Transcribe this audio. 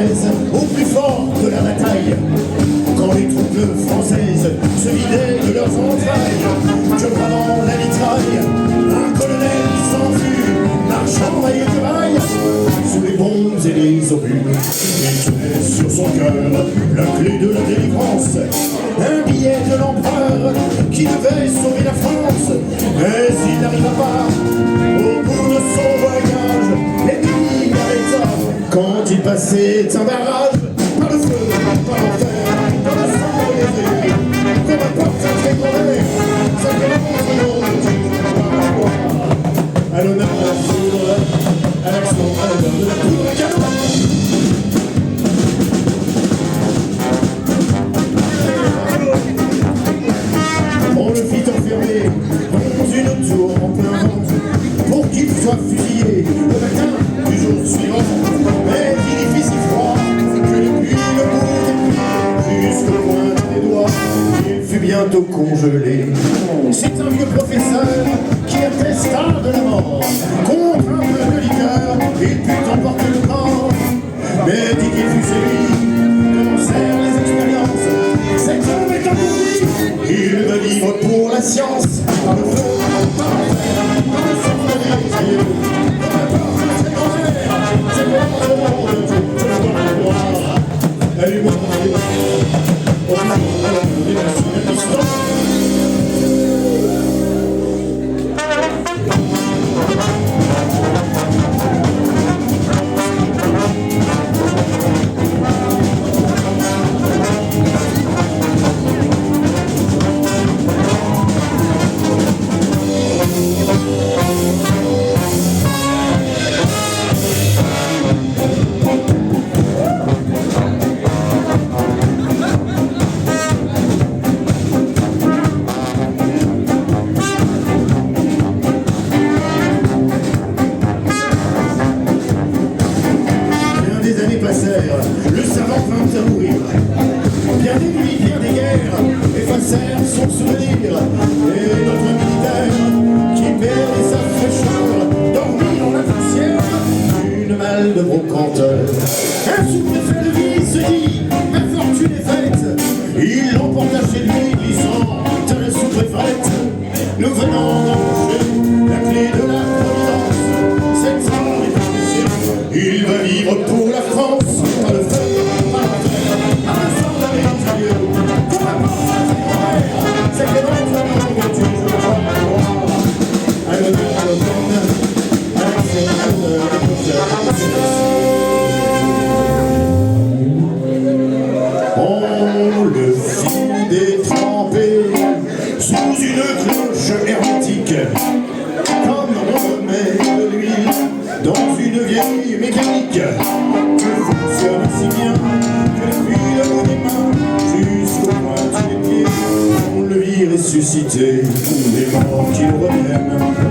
française, au plus fort de la bataille, quand les troupes françaises se vidaient de leurs entrailles, que bravant la mitraille, un colonel s'enfuit, marchant à écuraille, sous les bombes et les obus. Il tenait sur son cœur la clé de la délivrance, un billet de l'empereur qui devait sauver la France. Mais il n'arriva pas au bout de son voyage, l'ennemi l'arrêta quand il passait un barrage. Par le feu, par l'enfer, par le sang et les rues, comme un porte-à-faux condamné, ça commence au nom de Dieu. À l'honneur de la foudre, à l'action, à l'honneur de la poudre et canon. On le fit enfermer dans une tour en plein vent pour qu'il soit fusillé au matin du jour suivant. Mais il y fit si froid que depuis le bout jusqu'au point des doigts, il fut bientôt congelé. C'est un vieux professeur qui attesta de la mort. Contre un peu de liqueur, il put emporter le corps. Mais dit qu'il fut chez lui, commencèrent les expériences. Cet homme est accompli, il va vivre pour la science. Par le feu, par l'enfer, par le sang de mes aïeux. Peu importe la grand-mère, c'est pour le monde de Dieu, je le vois la gloire. Allume-moi mon Dieu, au nom de la distance. Le savant vint à mourir. Bien des nuits, bien des guerres effacèrent son souvenir. Et notre militaire, qui perdait sa fraîcheur, dormit dans la poussière d'une malle de brocanteur. Un sous-préfet de vie se dit, ma fortune est faite. Il l'emporta chez lui, glissant à la sous-préfète. Nous venons d'embaucher la clé de la providence. Cet homme est ambitieux, il va vivre pour la France. Par le feu, par l'enfer, par le sang de mes aïeux. Pour la porte à tes grand-mères, c'est que dans un nom de Dieu, je le vois la gloire. À l'honneur de l'automne, à l'action, à l'honneur des concerts. On le fit détremper sous une cloche hermétique, comme on met de l'huile dans une vieille mécanique. Fonctionne si bien que depuis le bout des mains jusqu'au point des pieds, on le vit ressusciter, les morts qui reviennent.